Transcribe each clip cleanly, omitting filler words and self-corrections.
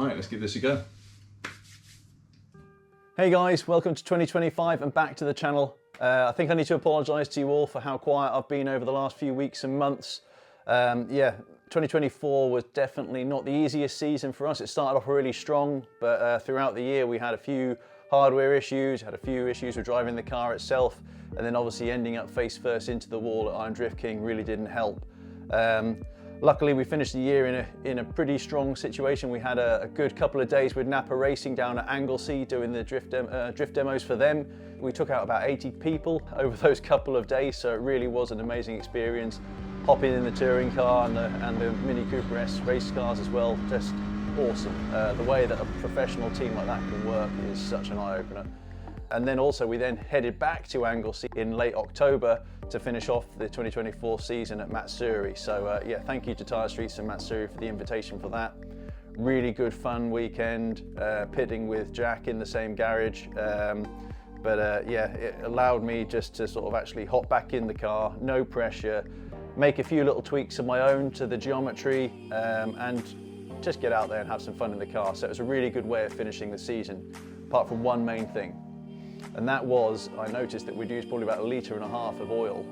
Right, let's give this a go. Hey guys, welcome to 2025 and back to the channel. I think I need to apologise to you all for how quiet I've been over the last few weeks and months. 2024 was definitely not the easiest season for us. It started off really strong, but throughout the year we had a few hardware issues, had a few issues with driving the car itself, and then obviously ending up face first into the wall at Iron Drift King really didn't help. Luckily, we finished the year in a pretty strong situation. We had a good couple of days with Napa Racing down at Anglesey doing the drift demos for them. We took out about 80 people over those couple of days, so it really was an amazing experience. Hopping in the touring car and the Mini Cooper S race cars as well, just awesome. The way that a professional team like that can work is such an eye-opener. And then also we then headed back to Anglesey in late October to finish off the 2024 season at Matsuri. So yeah, thank you to Tyre Streets and Matsuri for the invitation for that. Really good fun weekend, pitting with Jack in the same garage. Yeah, it allowed me just to sort of actually hop back in the car, no pressure, make a few little tweaks of my own to the geometry, and just get out there and have some fun in the car. So it was a really good way of finishing the season, apart from one main thing. And that was, I noticed that we'd used probably about 1.5 litres of oil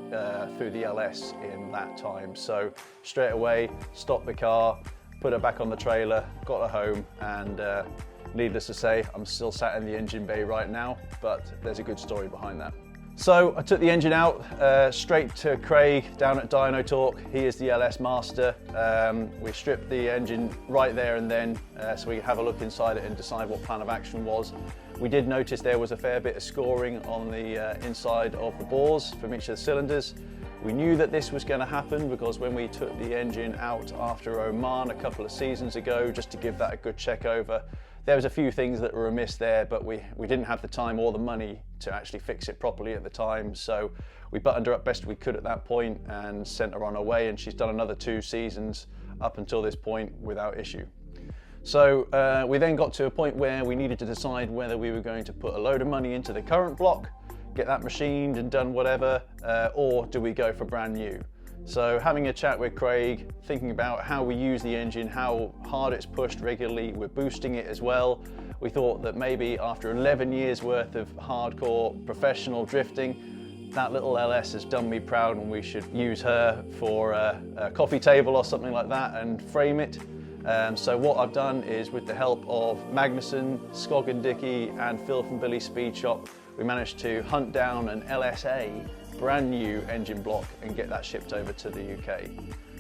through the LS in that time. So straight away, stopped the car, put her back on the trailer, got her home, and needless to say, I'm still sat in the engine bay right now, but there's a good story behind that. So I took the engine out, straight to Craig down at Dyno Talk. He is the LS master. We stripped the engine right there and then, so we could have a look inside it and decide what plan of action was. We did notice there was a fair bit of scoring on the inside of the bores from each of the cylinders. We knew that this was going to happen because when we took the engine out after Oman a couple of seasons ago, just to give that a good check over, there was a few things that were amiss there, but we didn't have the time or the money to actually fix it properly at the time. So we buttoned her up best we could at that point and sent her on her way, and she's done another 2 seasons up until this point without issue. So we then got to a point where we needed to decide whether we were going to put a load of money into the current block, get that machined and done whatever, or do we go for brand new? So having a chat with Craig, thinking about how we use the engine, how hard it's pushed regularly, we're boosting it as well. We thought that maybe after 11 years worth of hardcore professional drifting, that little LS has done me proud and we should use her for a coffee table or something like that and frame it. So what I've done is, with the help of Magnuson, Skog and Dickey and Phil from Billy's Speed Shop, we managed to hunt down an LSA brand new engine block and get that shipped over to the UK.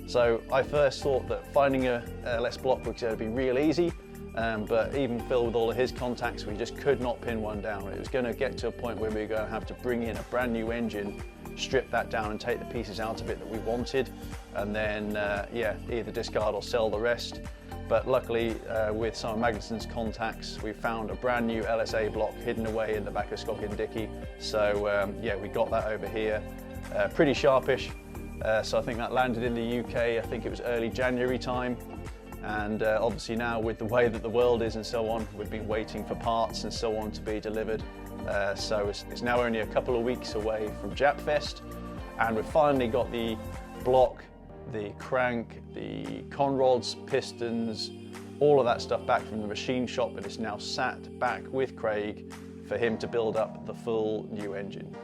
So I first thought that finding a LS block was going to be real easy, but even Phil, with all of his contacts, we just could not pin one down. It was going to get to a point where we were going to have to bring in a brand new engine, strip that down and take the pieces out of it that we wanted, and then yeah, either discard or sell the rest. But luckily, with some of Magnuson's contacts, we found a brand new LSA block hidden away in the back of Skog and Dickey. So yeah, we got that over here, pretty sharpish. So I think that landed in the UK, I think it was early January time. And obviously now, with the way that the world is and so on, we've been waiting for parts and so on to be delivered. So it's now only a couple of weeks away from Japfest, and we've finally got the block, the crank, the conrods, pistons, all of that stuff back from the machine shop, and it's now sat back with Craig for him to build up the full new engine.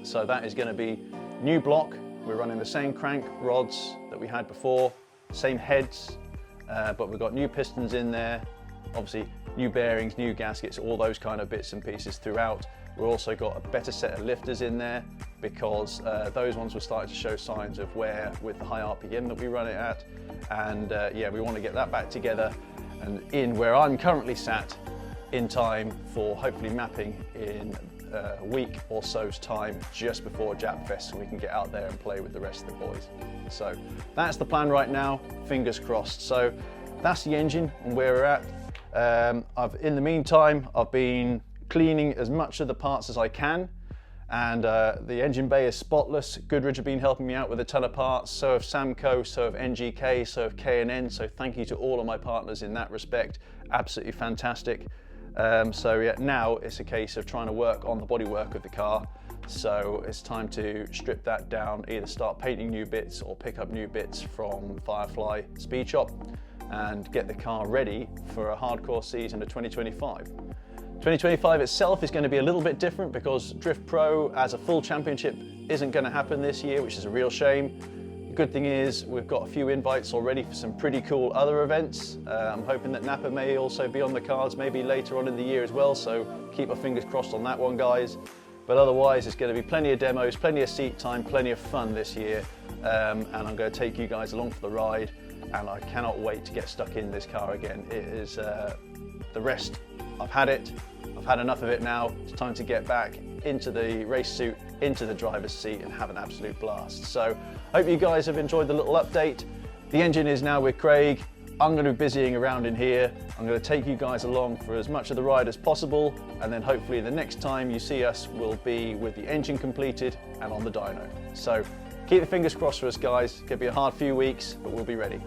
So that is going to be new block. We're running the same crank rods that we had before, same heads, but we've got new pistons in there, obviously new bearings, new gaskets, all those kind of bits and pieces throughout. We've also got a better set of lifters in there because those ones were starting to show signs of wear with the high RPM that we run it at. And yeah, we want to get that back together and in where I'm currently sat in time for hopefully mapping in a week or so's time just before Japfest, so we can get out there and play with the rest of the boys. So that's the plan right now, fingers crossed. So that's the engine and where we're at. In the meantime, I've been cleaning as much of the parts as I can, and the engine bay is spotless. Goodrich have been helping me out with a ton of parts, so have Samco, so have NGK, so have K&N, so thank you to all of my partners in that respect. Absolutely fantastic. So yeah, now it's a case of trying to work on the bodywork of the car. So it's time to strip that down, either start painting new bits or pick up new bits from Firefly Speed Shop. and get the car ready for a hardcore season of 2025. 2025 itself is going to be a little bit different because Drift Pro as a full championship isn't going to happen this year, which is a real shame. The good thing is we've got a few invites already for some pretty cool other events. I'm hoping that Napa may also be on the cards maybe later on in the year as well, so keep our fingers crossed on that one, guys. But otherwise, it's going to be plenty of demos, plenty of seat time, plenty of fun this year, and I'm going to take you guys along for the ride, and I cannot wait to get stuck in this car again. It is the rest. I've had it. I've had enough of it now. It's time to get back into the race suit, into the driver's seat, and have an absolute blast. So, hope you guys have enjoyed the little update. The engine is now with Craig. I'm going to be busying around in here. I'm going to take you guys along for as much of the ride as possible, and then hopefully the next time you see us will be with the engine completed and on the dyno. So keep the fingers crossed for us, guys. It's going to be a hard few weeks, but we'll be ready.